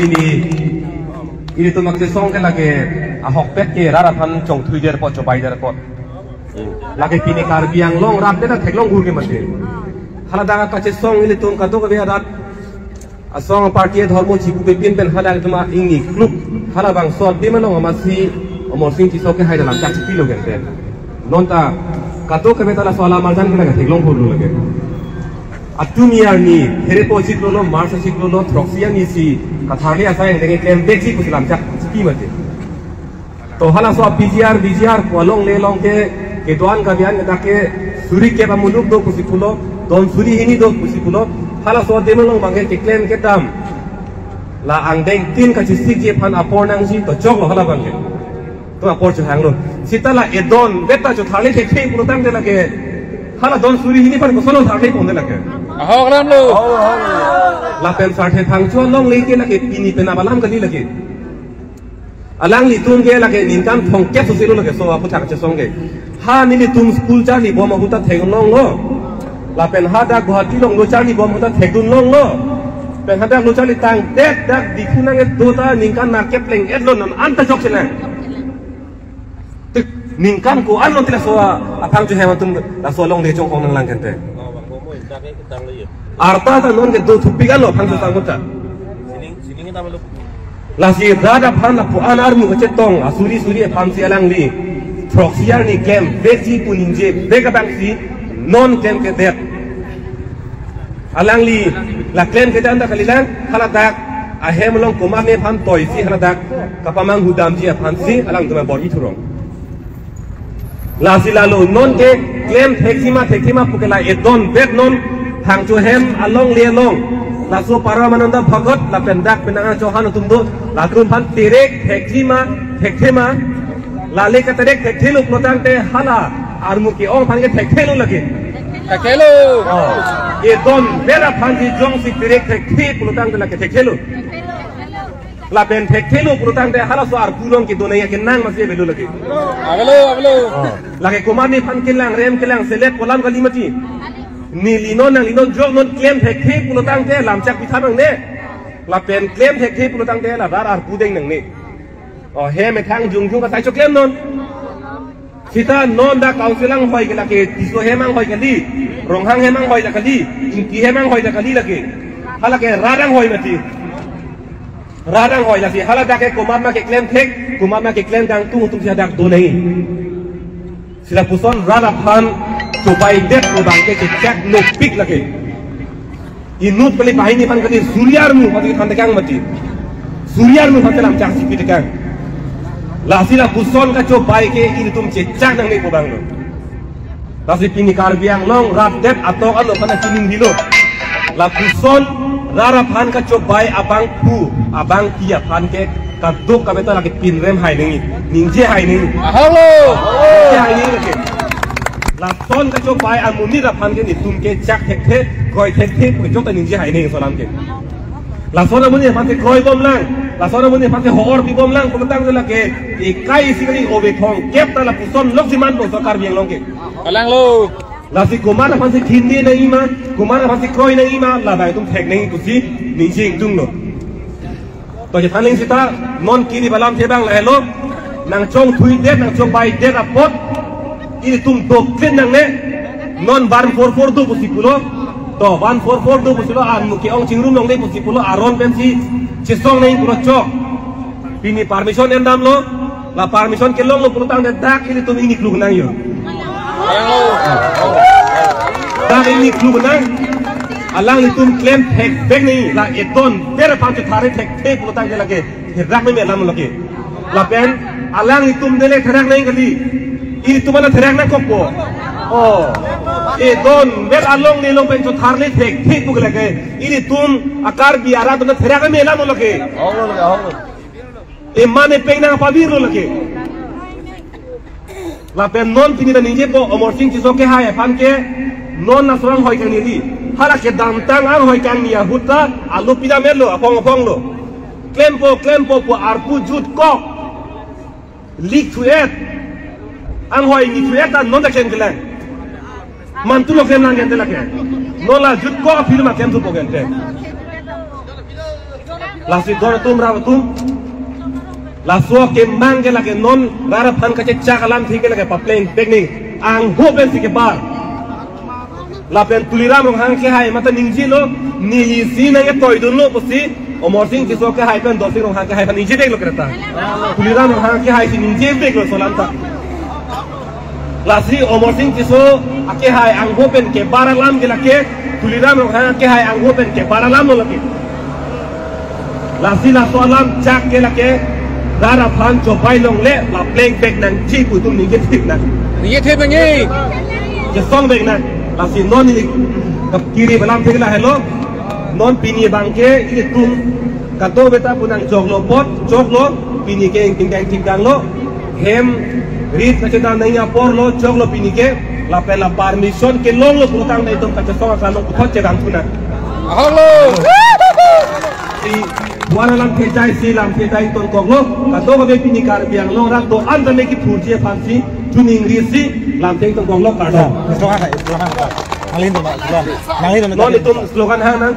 ini tuh maksud song kan lagi ahok pet ke rara pan cong tui der pot cobai der pot lagi pini karbiang long rap deh tak long gur ke mati hal dah kace song ini tuh kado ke biar song parti dharmo cipu pepin pen hal itu mah ini klub hal bang sol di mana masih umur sing kisah ke hai dalam cak cipi lo kan nonta kado ke biar soal amalkan ke lagi long gur lagi Atumiar ni, here posit lo marsa sit lo troxian ni si kathari asa yang dengan kembek si kusilam cak cipi mati. To hala so BGR kolong lelong ke doan kabian kita ke suri ke pamuluk do kusipulo, don suri ini do kusipulo, hala so demolong bangen ke klaim ke dam. La angdeng tin kacisi je pan apor nang si to jok lo hala bangen. To apor johang lo. Sita la edon beta jo thali ke pulo tang de lage. Hala don suri ini pan kusolo thali pon de lage. Ahok ram lo. Lapen sarhe thang chuan long leke lake pini pena balam kali lake. Alang li tum ge lake ninkan thong ke su silu lake so apu thak che song ge. Ha ni li tum school char ni bom huta theng long lo. Lapen ha da Guwahati long lo char ni bom huta thekun long lo. Pen ha da lo char li tang dek dak dikhuna ge dota ninkan market pleng edlon non anta chok chena. Tik ninkan ko an non tila so aphang chu heman tum la so long de chong khong nang lang kente. Arta ta non ke do thupi kan lo phang sa ngota sining ta lo la si rada phan la pu anar mu che tong asuri pham si alang li proxiar ni kem beji puninje bega bang si non kem ke det alang li la klem ke dan ta kalilang haladak a hem long kuma me pham toy si haladak kapamang hudam ji pham si alang tu ma bor i thurong la si la lo non ke klem thekima pukela edon bet non hang chu hem along lia long la so para mananda bhagot la pendak penanga chohan tumdo la trum phan tirek thekthema la le ka terek thekthelu protang te hala armu ki ong phan ke thekthelu lagi thekthelu ye don bera phan ji jong si tirek thekthi protang te lagi thekthelu la pen thekthelu protang te hala so ar pulong ki donaya ke nang masih belu lagi avelo lagi kumar ni phan kilang rem kilang selet kolam kalimati ni linon jok non claim thekthi pulotang te lam chak pithan nang ne la pen claim thekthi pulotang te la dar ar pudeng nang ne he me thang jung ka sai chok claim non sita non da councilang hoi ke la ke tiso hemang hoi ke li ronghang hemang hoi la ke li inki hemang hoi la ke li la ke hala ke radang hoi mati radang hoi la si hala da ke kumar ma ke claim dang tu sia dak do nei sila puson rada phan cobai det ko bangke ke cek no pik lagi inut peli bahini pan kati suryar mu pati kan tekang mati suryar mu pati lam cak sipi tekang la sila puson ka cobai ke ini tum cecak nang ni ko bang lo kasi pini karbiang long rap det atau alo kana cining dilo la puson rara phan ka cobai abang kia phan ke kaduk ka beta lagi pin rem hai ningi ningje hai ningi halo hai ningi lagi la son ka cobai amuni ra phan ke ni tum ke chak thek koi thek ko jok ta ningje hai ningi solam ke la son amuni phan ke koi bom lang la son amuni phan ke hor bi bom lang ko tang la ke ikai sikali obe thong kep ta la puson lok siman ko sakar biang long ke alang lo la si kumar phan se khindi nahi ma kumar phan se koi nahi ma la dai tum thek nahi ku si ningje tung lo to je thaling sita non kini balam thebang la hello nang chong thui det nang chong bai det apot ini tum dok ken nang ne non 144 do pusipulo to 144 do pusipulo an muki ong chingrum nong de pusipulo aron pensi chisong nei pulo chok pini permission endam lo la permission ke long lo pulutang de dak ini tum ini klug nang yo dak ini klug nang alang itum claim thek bek ni la eton bera panch thare thek pulutang de lage rak me lam lage la pen alang itum dele therak nei gali ini tumana therak na koppo don bel along ni long pen cho tharle thek puk lage ini tum akar biara to therak me lam lage e mane pena pabir lage la pen non pini da nije po omor sing chiso ke hai pan ke non na sorang hoi kan ni hala ke dantang ang hoi kan ni huta alu pida melo apong lo claim po arpu jut ko leak to it ang hoi ni to it non da ken kelang mantu lo ken lang gente la ke no la jut ko film ken tu po gente la si dor tum ra tum la so ke mange la ke non rara phan ka che chakalam thike la ke papleng tekning ang ho ben si ke bar la pen tuliram rong hang ke hai mata ningji lo ni si na ke toy dun lo posi omor sing ki so ke hai pen dosing rong hang ke hai pan ningji dek lo kereta tuliram rong hang ke hai si ningji dek lo solanta la si omor sing ki so ake hai ang ho pen ke baralam ke la ke tuliram rong hang ke hai ang ho pen ke baralam lo la ke la si la so alam chak ke la ke rara phan cobai long le la pleng bek nang chi pu tum ni ke tik na ni ke thêm như ke song bek na la si non ni kap kiri balam thik la hello non pini bang ke i tum ka to beta punang joglo pot joglo pini ke ting dang lo hem rit ka cheta nai por lo joglo pini ke la pe la permission ke long lo putang dai tum ka song ka lo khot che dang tuna hello si buana lam ke jai si lam ke jai ton kong lo ka to ka be pini kar biang lo rak to an da me ki phur je phan si tuning ri si lam te ton kong lo kar do slogan ngalin tu ngalin non itu slogan hang nang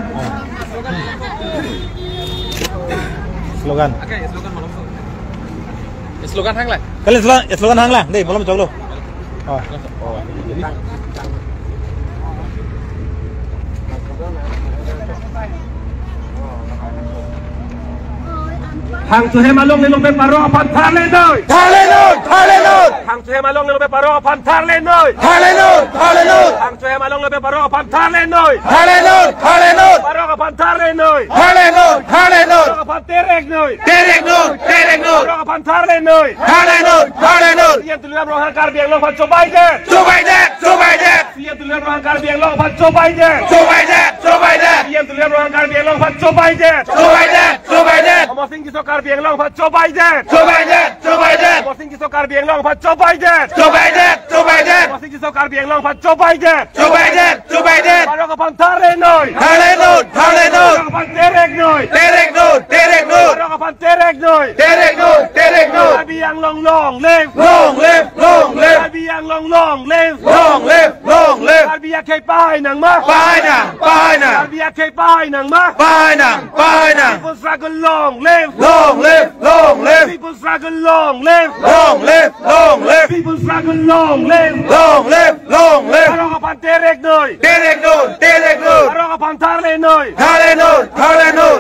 slogan slogan hang lại kalian slogan hang lah deh belum coba lo hang tu he malong le lo pe paro apan thar le noi hang tu he malong le lo pe paro apan thar le noi hang tu he malong le pe paro apan thar le noi paro apan thar le noi paro apan terek noi paro apan thar le noi sian tu lam rohan kar biang lo phan cobai je sian tu lam rohan kar biang lo phan cobai je sian tu lam rohan kar biang lo phan cobai je omor sing ki so kar biang lo phan cobai je omor sing ki so kar biang lo phan cobai je omor sing ki so kar biang lo phan cobai je paro apan thar le noi paro apan terek noi paro apan terek noi kar biang long lem kar biang long lem kar biang ke pai nang ma kar biang ke pai nang ma people struggle long live people struggle long live people struggle long live paro apan terek noi paro apan thar le noi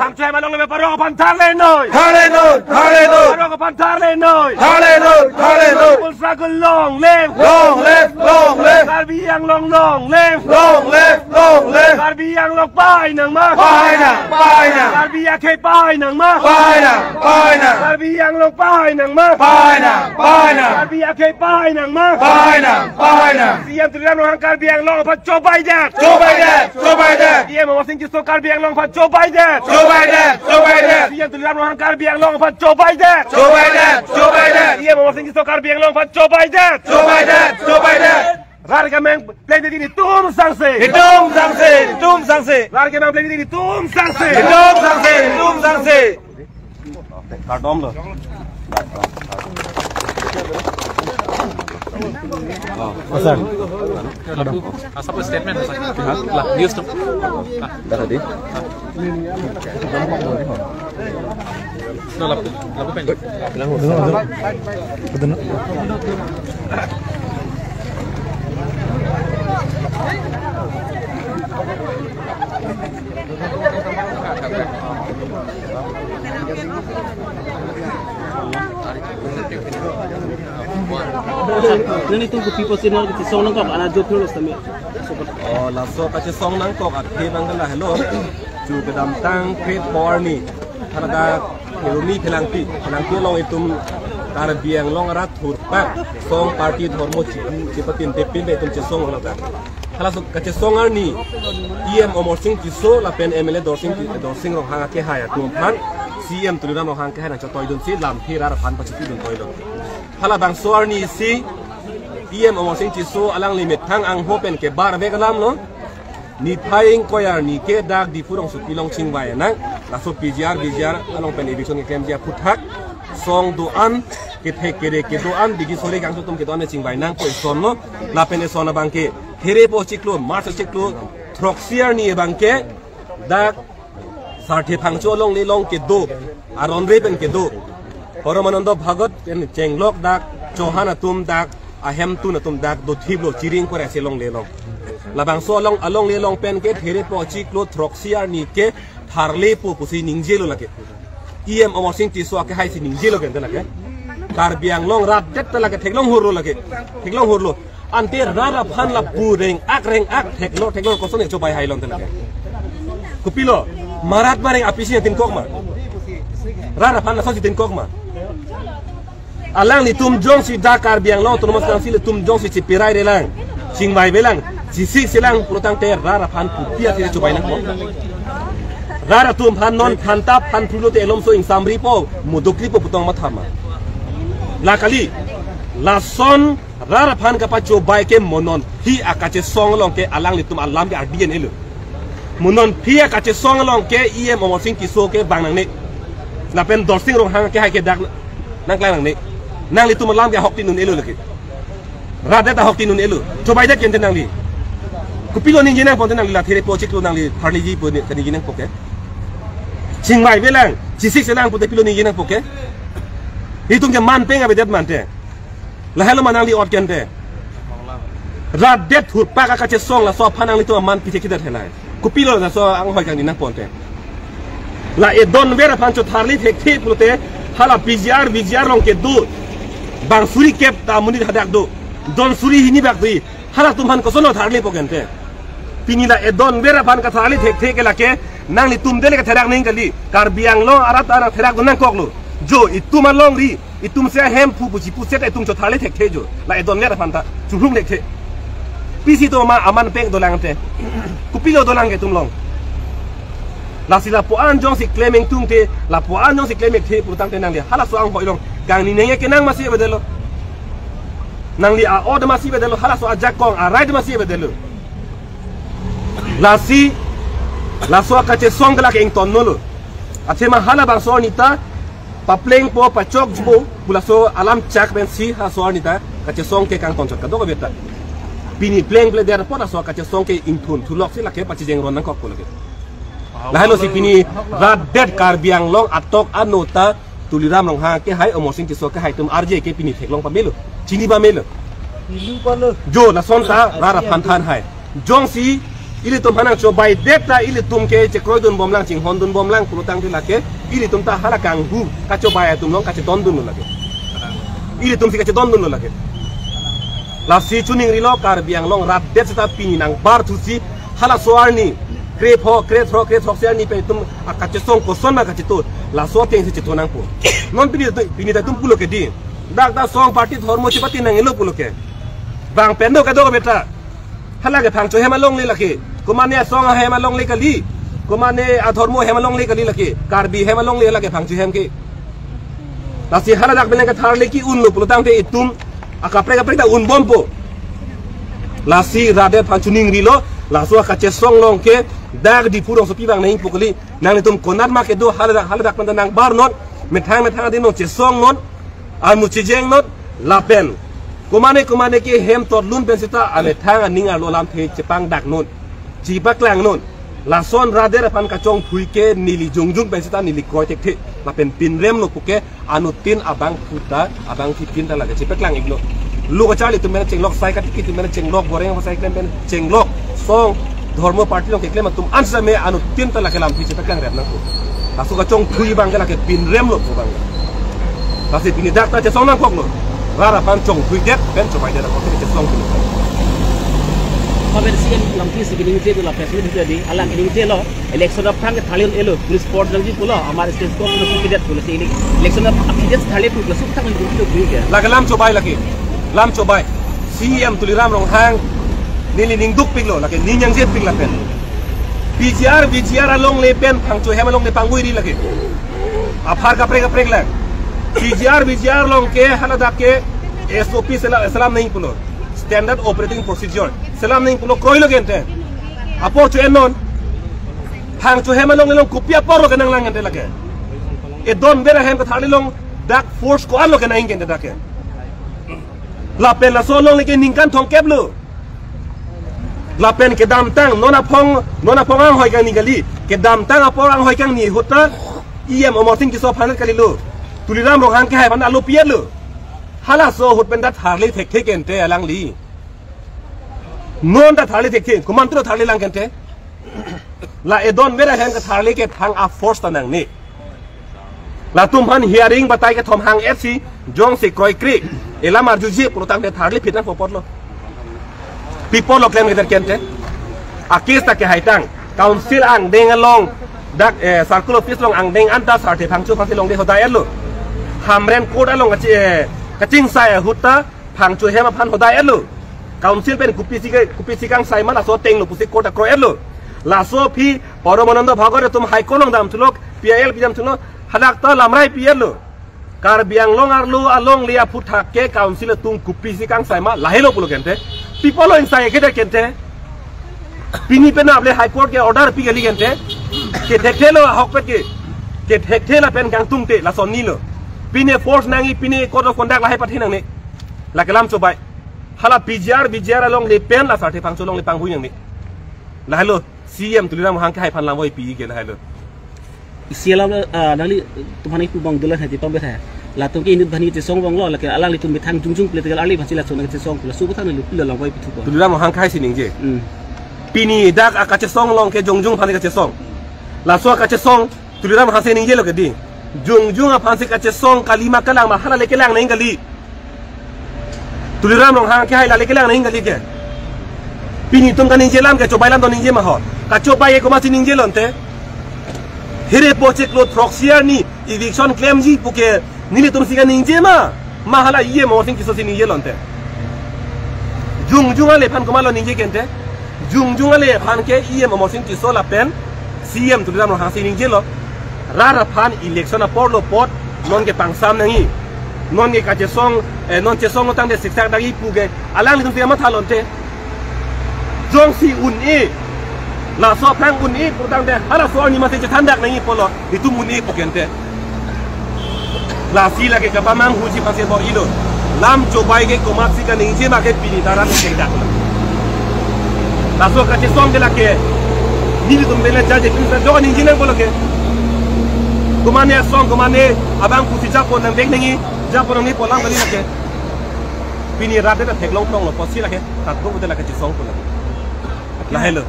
hang chai malong le paro apan thar le noi paro apan thar le noi people struggle long live kar biang long live kar biang long pai nang ma kar biang ke pai nang ma kar biang long pai nang ma kar biang ke pai nang ma siam tu lam hang kar biang long phan cobai je siam mo sing ki so kar biang long phan cobai je siam tu lam hang kar biang long phan cobai je siam mo sing ki so kar biang long phan cobai je Larga meng play di sini tum sangse. Larga meng play di sini tum sangse. Kartom lo. Asal. Apa statement lah news tu dah tadi no lapu pendek betul Nani tu people say no kita song nang kok ana job terus tami. Oh, laso kace song nang kok akhe nang la hello. Chu kedam tang create power ni. Tharaga heromi phelangti long itum tar biang long rat thur pak song party dhormo chipatin tepin be tum che song la ta. Hala so kace song ar ni em omor sing ki so la pen mla dorsing rong hanga ke haya tum phan cm tuliram rong hang ke hana cha toy dun si lam thi ra phan pa chi dun toy lo. Hala bang so ar ni si em omor sing ki so alang limit thang ang hopen ke bar be galam no ni phaing koyar ni ke dak di purong su pilong chingwai nang la so pjr along pen edition ke kem dia puthak song do an ke the ke do an digi sore gang tum ke do an chingwai nang ko son no la pen e sona bang ke here po chiklo mars chiklo throxier ni bang ke dak sarthi phangcho long le long ke do aron re pen ke do Paramananda Bhagat pen chenglok dak Johana tum dak ahem tu na tum dak do thiblo chiring kore se long le long labang so long along le long pen ke there po chi klo throxiar ni ke tharle po pusi ningjelo lake em omosing ti so ke hai si ningjelo ken lake karbiang long rat det lake theklong horlo lake theklong horlo ante rara phan la pureng ak theklo ko sone chobai hai long lake kupilo marat mareng apisi tin kokma rara phan la so tin kokma alang ni tum jong si dakar biang long tumas kang sile tum jong si cipirai de lang sing mai belang si si silang protang te rara phan pupia ti cobai nak rara tum phan non phan tap phan phulo te elom so ing samri po mudukli po putong mathama la kali la son rara phan ka pa cobai ke monon hi akache song long ke alang ni tum alam ke ardien elu monon hi akache song long ke em omosing ki so ke bang nang ne la pen dorsing rong hang ke hai ke dak nang klang nang ne nang li tu malam ke hok ti nun elu lagi rada ta hok ti nun elu cobai dak ken nang li kupilo ning jenang pon nang li la there project lo nang li harli ji pon kan jenang poke sing mai belang ji sik senang pon pilo ning jenang poke hitung ke man peng abedet man te la helo manang li ot ken te radet hur pa ka che song la so phanang li tu man pi kidat helai kupilo na so ang hoi kang ni nang pon te la e don vera pancho tharli thek thi pulte hala PGR long ke du bang suri kep ta muni hadak do don suri hini bak dui hala tumhan ko sono tharli pokente pinila e don vera pan ka tharli thek thek la ke nang li tum dele ka therak ning kali kar biang lo arat ana therak do nang koklo jo itum long ri itum se hem phu bu ji pu set itum cho tharli thek the jo la e don vera pan ta chuhlung lek the pisi to ma aman peng do lang te kupilo do lang ke tum long la sila po an jong si claiming tung te la po an jong si claiming the putang te nang dia hala so ang hoilong gang ni nenge ke nang masi bedelo nang li a od masi bedelo hala so ajak kong a right masi bedelo la so ka che song la ke ing ton nolo athema hala bang so nita pa pleng po pa chok jbo bula so alam chak ben si ha so nita ka che song ke kang ton chak ka do beta pini pleng ple der po na so ka che song ke ing thun thulok si la ke pa chi jeng ron nang kok ko lagi lahalo si pini radet kar biang long atok anota tuliram long ha ke hai omosing ki so ke hai tum RJ ke pini thek long pa melo chini ba melo jo la son ta rara phan than hai jong si ili tum hanang cho bai deta ili tum ke che kroi dun bom lang ching hon dun bom lang pulutang ti la ke ili tum ta hala kang hu ka cho bai tum long ka che don dun la ke ili tum si ka che don dun la ke la si chuning ri lo kar biang long radet ta pini nang bar thu si hala soarni kre thro sia ni pe tum akache song ko son ma ka chitu la so teng si chitu nang pu non pini ta tum pulo ke di dak da song party dhormo chi pati nang elo pulo ke bang pendo ka do beta hala ke phang cho hema long le laki kumane song hema long le kali kumane a dhormo hema long le kali laki karbi hema long le laki phang chu hem ke la si hala dak belen ka thar le ki un lo pulo tang te itum akapre da un bompo la si rade phang chu ning ri lo la so ka che song long ke dag di purong so pi bang nei pukali nang ni tum konat ma ke do hala dak man nang bar not me thang din no che song non a mu chi jeng not la pen kumane ke hem tot lun pen sita ame thang aning a lo lam the che pang dak non chi pa klang non la son rader pan ka chong thui ke nili jungjung pen sita nili koi tek the la pen pin rem lo puke anu tin abang puta abang thi pin ta la che pa klang iglo lu ka chali tum mena chenglok sai ka ti tum mena chenglok goreng ba sai klem pen chenglok song धर्म पार्टी लोग केले तुम आंसर में अनु तीन तला के लाम पीछे तक लग रहा है लासु का चोंग थुई बांग के लाके पिन रेम लोग बांग लासे पिनी डाक ता चोंग ना कोक लो रारा पान चोंग थुई देत बेन चोबाई दे को के चोंग kilo Konvensi lam ki signing te la facility te di alang ini te lo election of thang thalion elo police sport jang ji pulo amar state ko no sukidet pulo se election of akidet thale pulo suk thang ni pulo gui ke la lam chobai laki lam chobai CM tuliram rong hang nili ning duk piglo laki ning yang jet pigla pen PGR along le pen phang cho hem along le pangui ri laki afar ka preg la PGR long ke halada ke SOP salam nahi pulo standard operating procedure salam nahi pulo koi lo gente apo cho enon phang cho hem along long kupia por lo kenang lang gente laki e don bera hem ka thali long dak force ko alo ke nahi gente dake la pen la so long le ke ningkan thong keblo la pen ke dam tang nona phong ang hoi ka ni gali ke dam tang apa orang hoi kang ni hota iem omoting ki so phan kali lu tuliram rong hang ke hai pan alu piet lu hala so hut pen dat harli thek thek ente alang li non dat harli thek thek kuman tu harli lang kente la edon mera hang ka harli ke thang a force tanang ni la tum han hearing batai ke thom hang fc jong se kroi kri ela mar juji protang de harli phitan popot lo people lo claim eder kente akis ta ke haitang council ang deng along dak circle office long ang deng anta sarte phangchu phasi long de hodai elu hamren code along kaching sai hutta phangchu hema phan hodai elu council pen kupi sikang sai ma la so teng lo pusi code kro elu la so phi poromananda bhagore tum high court long dam tulok pil pijam tulo hadak ta lamrai pl kar biang long arlu along lia phutha ke council tum kupi sikang sai ma lahelo pulo kente people in sai ke kente pini pen able high court ke order pi gali kente ke thekthelo hok pet ke thekthela pen gang tung te la son ni lo pine force nangi pine code of conduct la hai pathin nang ni la kalam chobai hala pjr along le pen la sarte phang cholong le pang hui nang ni la hello cm tuliram hang ke hai phan lam voi pi ke la hello sialam nali tumhani pu bang dulan hati pambe tha la tum ke inut bhani che song bang lo la ke alang li tum bithang jungjung ple tegal ali bhachi la chona che song la su bthang lu pil lang voi pi thu ko tuliram hang khai sining je pini dak akache song long ke jongjung phani ka che song la so ka che song tuliram hang sining je lo ke di jongjung a phansi ka che song kalima kalang ma hala le ke lang nei gali tuliram long hang ke hai la le ke lang nei gali ke pini tum ka ning je lam ke chobai lam to ning je ma ho ka chobai e ko ma sining je lonte here poche klo proxier ni eviction claim ji puke nili tum siga ning je ma hala ye mo sing ki so sining je lonte jongjung ale phan ko ma lo ning je kente jungjung ale phan ke iem mosin ti sola pen cm tuliram hang sining je lo rara phan election a porlo pot non ke pangsam nangi non ke ka che song non che song tang de siksak dagi puge alang tum tiama thalonte jong si un e la so phang un e putang de hala so ni ma se che thandak nangi polo itu mun e pokente la si la ke ka pamang huji pase bo ilo lam chobai ke komaksi ka ning je ma ke pini daran ke dak la so ka che song de la ke ni tum bele jaje pin sa jo ni jine bolo ke kumane song kumane abang kusi japo nang dek ningi japo nang ni polang bali la ke pini rate ta thek long tong lo posi la ke tat ko de la ke song ko la hello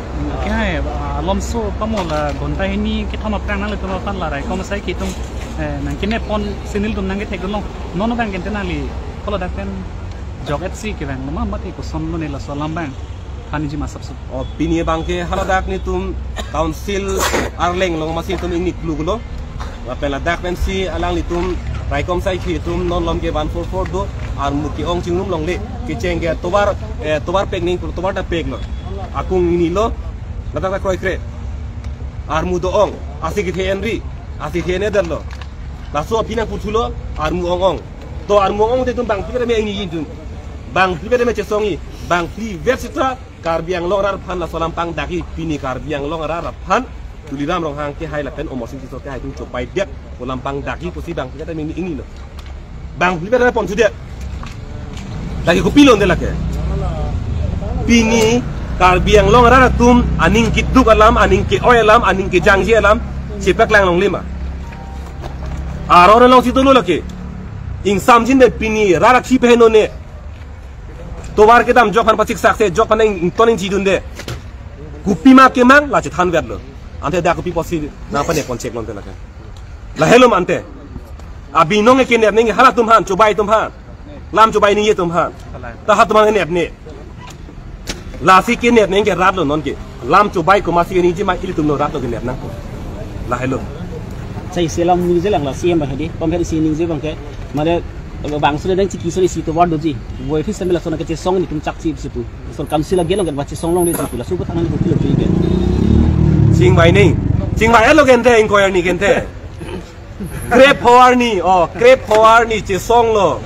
ke hai lom so pamola gonta hini ke thama prang nang le tuma pan la rai kom sai ki tum nang kine pon sinil tum nang ke thek long non bang ke tenali kola dak ten jog fc ke bang ma mati ko som no ne la so lam bang pani ji ma sabsu o pini bang ke haladak ni tum council arleng long masin tum ini klugulo apela dak pen si alang ni tum rai kom sai ki tum non lom ke 144 do ar muki ong chingnum long le ki chenge tobar pek ning tobar da pek lo akung ini lo ladak da kroi kre ar mu do ong asi ki the henry asi the ne dal lo la so pina putulo ar mu ong to ar mu ong de tum bang pire me ngi yin tum bang pire me che songi bang pri versita kar biang long rar phan la solam pang daki pini kar biang long rar phan tuliram rong hang ke hai la pen omosin ti so ke hai tum chopai dek ulam pang daki pusi bang pire me ngi lo bang pire pon sude lagi ko pilon de la ke pini kar biang long rar tum aning ki duk alam aning ki oil alam aning ki jangji alam sipak lang long lima aror long si tulu la ke ing samjin de pini rarak si pe no ne tobar ke dam jok han pasik sakse jok pan ing toning ji dunde kupi ma ke mang la che than vet lo ante da kupi posi na pa ne kon check lon te la ke la helum ante abi nong ke ne ne hala tum han chobai tum han lam chobai ni ye tum han ta hat ma ne ne la si ke ne ne ke rat lo non ke lam chobai ko ma si ni ji ma ili tum no rat lo ke ne na ko la helum sai sialam ni je lang la cm ba hedi pam hedi sining je bang ke mare bang sudah dan ciki sudah situ ward doji boy fi sambil langsung ke song ni tum cak si situ so council lagi long baca song long ni situ la subuh tangan ni lebih ke sing bai ning sing bai lo gente en koyar ni gente crepe hoar ni crepe hoar ni che song lo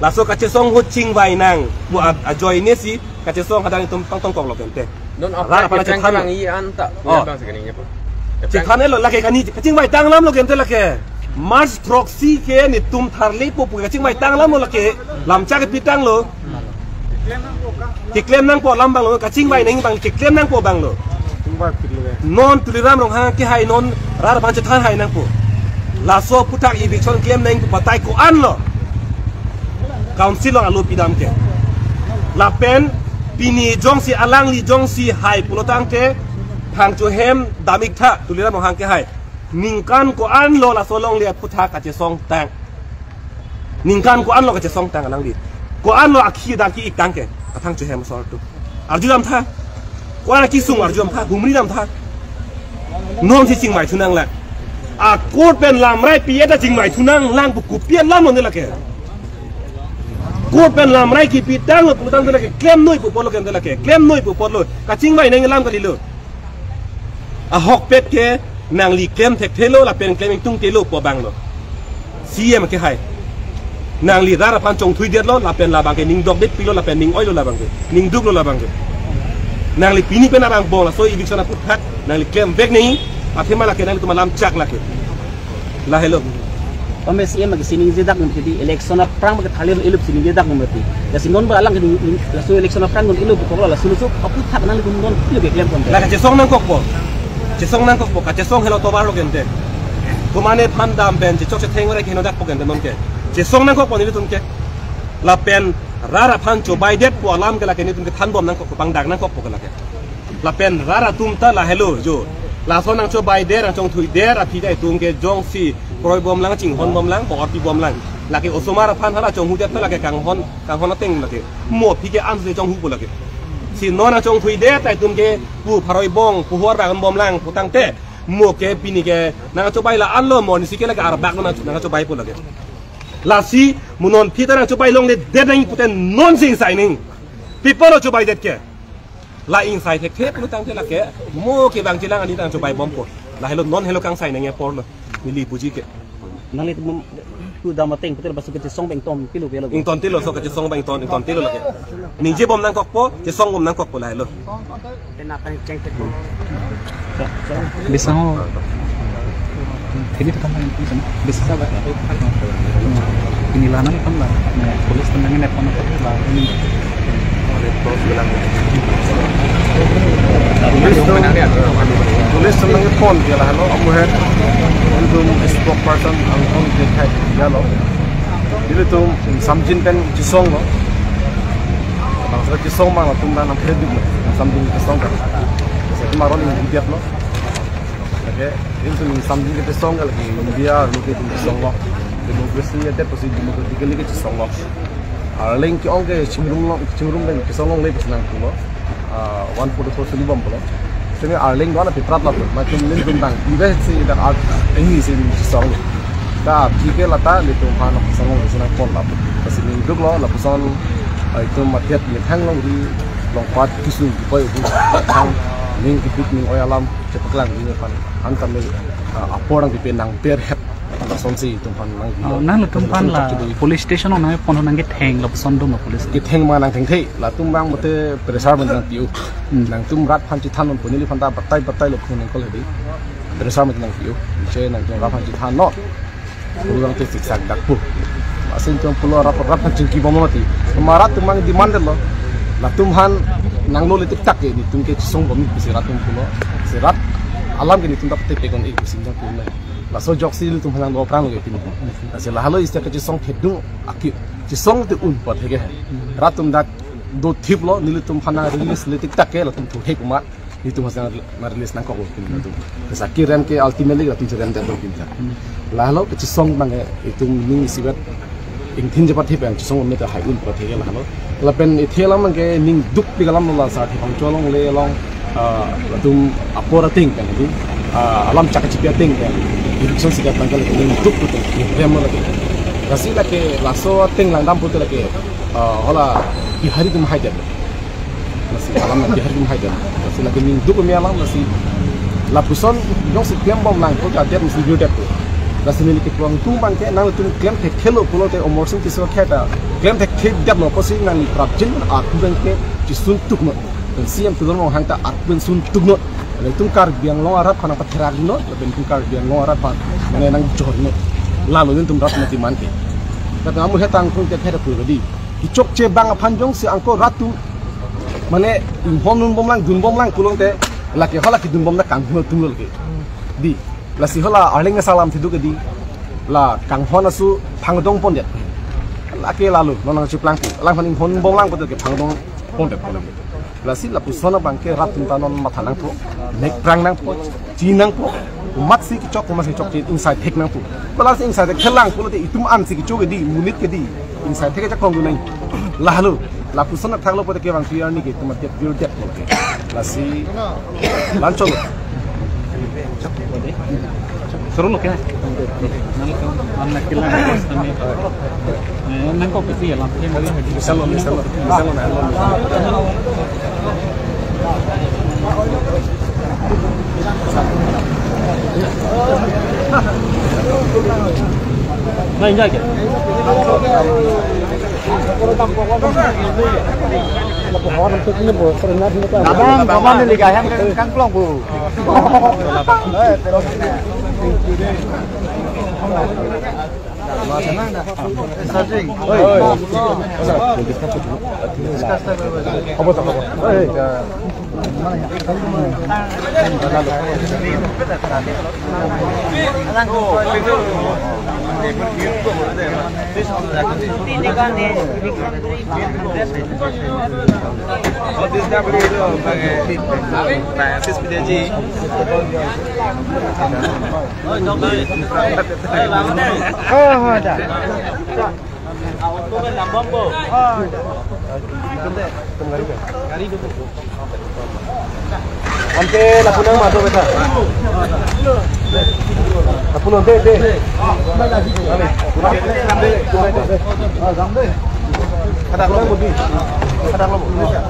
la so ka che song ho ching bai nang bu a joy ni si ka che song hadang tum tong kong lo gente non apa pa che than bang i an ta bang sekani nya po che than lo la ke kani ching bai tang lam lo gente la ke Mars proxy ke ni tum tharle po pu ching mai tang lam lo ke lam cha ke pitang lo ki claim nang po lam bang lo ka ching bai nang bang ki claim nang po bang lo non tuliram rong hang ki hai non rar ban che than hai nang pu la so putak eviction claim nang pu patai ko an lo council lo alu pidam ke la pen pini jong si alang li jong si hai pulotang te hang chu hem damik tha tuliram rong hang ke hai ningkan ko an lo la so long le putak ka che song tang ningkan ko an lo ka che song tang alang li ko an lo akhi da ki ik tang ke athang chu hem so tu arjudam tha ko an ki sung arjudam tha gumri dam tha non si ching mai thunang la a kot pen lam rai pi eta ching mai thunang lang bu ku pian lam non la ke kot pen lam rai ki pi tang lo putang la ke claim noi pu polo ken la ke claim noi pu polo ka ching mai nang lam ka li lo a hok pet ke nang li claim thek thelo la pen claiming tung te lo po bang lo cm ke hai nang li dara pan chong thui det lo la pen la bang ke ning dok det pi lo la pen ning oi lo la bang ke ning duk lo la bang ke nang li pini pen abang bong la so eviction na put hak nang li claim vek nei athema la ke nang tu malam chak la ke la hello kami sih emang kesini jedak nanti election perang bagi thalir ilup sini jedak nanti ya sinon beralang ke lasu election perang gun ilup pokok la sulusu aku tak nang gun gun ilup klaim kon la ka cesong nang kok po cesong nang kok po ka cesong hello to bar lo gente kumane phan dam ben che chok che theng ore ke no dak po gente non ke cesong nang kok po ni tum ke la pen rara phan cho bai det po alam ke la ke ni tum ke than bom nang kok bang dak nang kok po ke la ke la pen rara tum ta la hello jo la so nang cho bai der ang chong thui der a phi dai tum ke jong si proi bom lang ching hon bom lang bo pi bom lang la ke osomar phan hala chong hu det la ke kang hon na teng la ke mo phi ke an se chong hu la ke si no na chong thui der tai tum ke pu pharoi bong pu huar ba bom lang pu tang te mo ke pini ke nang cho bai la an lo mo ni si ke la ka ar bak na nang cho bai pu la ke la si munon phi ta nang cho bai long le det nang pu ten non sing sai ning people cho bai det ke la inside tek tek lu tang te la ke mo ke bang chilang ani tang cho bai bom ko la hello non hello kang sai nang e por lo ni li puji ke nang itu tu dah mateng betul basuk ke song beng tom pilu pilu ing ton tilo so ke song bang ton ing ton tilo la ke ning je bom nang kok po je song bom nang kok po la hello tenakan ceng tek bisa ho ini tekan bisa ba inilah nang kan lah polis tenangin nepon lah ini tulis senang phone dia lah lo aku head untuk spokesperson angkong dekai dia lo itu tu samjin pen jisong lo maksud jisong mang lo tum dan kredit lo samjin jisong kan jadi maron ini dia lo oke itu samjin ke jisong lagi dia lo ke jisong lo demokrasi ada posisi demokrasi ke jisong lo link ki ong ke chimrum dan jisong lo le senang tu lo 144 sini bom lo Jadi arling doang lebih berat lah, macam ini tentang investasi dan ini sih song. Dah jika lata itu mana pesong di sana pun lah, pasal ini dulu lah pesong itu matiat ni hang long di lompat kisu di bawah itu hang ning ikut ning oyalam cepat lang ini pan antar ni apa orang di penang berhet antar sonsi itu pan nang. Nang lu tumpan lah police station orang pun nang kita hang lah peson dong police. Kita hang mana nang thei lah tumbang mute besar benar tiu. Nang tum rat pan citan pun ini pan tak batai lo pun nang kalau di besar benar tiu. Jadi nang tum rat pan citan no. Pulang tu siksa dak pu. Asin tum pulau rat pan cingki bom mati. Kemarat tumbang di mana lo. Lah tumhan nang lo letik tak ni tum ke song bom ni sirat tum pulau. Sirat alam ke ni tum tak tekon ik sinjang pulau. Lah so jok sil tum hanang lo prang lo ke pin. Asil lah lo istia ke song kedung akip. Song te un pot hege. Rat tum dak do thip lo ni tum hanang release letik tak ke la tum thu hek mat. Ni tum hasang release nang ko pin tum. Sakir ren ke ultimately tum ren te do pin. Lah lo ke song bang itu ning sibat ing thin jepat hip yang song me ta hai un pot hege lah lo. La pen ithela mang ke ning duk pi galam la sa thi hong cholong le long tum apora ting kan itu alam cak cipia ting kan. Itu sikat tanggal ning duk tu rem la ke. Kasi lagi laso ting langdam putu lagi hola bihari tum hajar masih alam bihari tum hajar masih lagi minggu kami alam masih lapuson dong si klem bom lang putu ada mesti jual tu masih milik tuang tumbang ke nang tu klem tek kelo pulau te omorsin kisah kita klem tek kek jam no posisi nang prabjin aku dan ke jisuntuk no dan siam tu dorong hang ta aku suntuk no lalu tu kar biang long arab kana patherak no lalu tu kar biang long arab pan mana nang jor no lalu itu rat mati mante. Kata kamu hetang pun terhadap pribadi. Dicok cebang panjang si angko ratu. Mana honun bom lang, dun bom lang pulang te. laki hala ki dum bom na kang tumul ke di la si hala arling salam thidu ke di la kang hon asu phangdong pon det laki lalu nonang chiplang pu lang phaning phon bong lang ko ke phangdong pon det pon la si la pusona bangke ratun tanon mathanang pu nek prang nang pu chi nang pu mat si chok ko masih chok ti inside thek nang pu bala si inside khelang pu te itum an si ki chok di munit ke di inside thek chak kong du nai la halu la pusona thanglo po te ke bang clear ni ke tumat det pure det ke la si lancho seru loh ya anak kita nang kok peti ya lampu yang bisa lo Nah, enjoy ke? Abang ni liga yang kan pulang bu. Ante lapunang mato beta. Lapunang de. Kadang lo budi. Kadang lo Indonesia.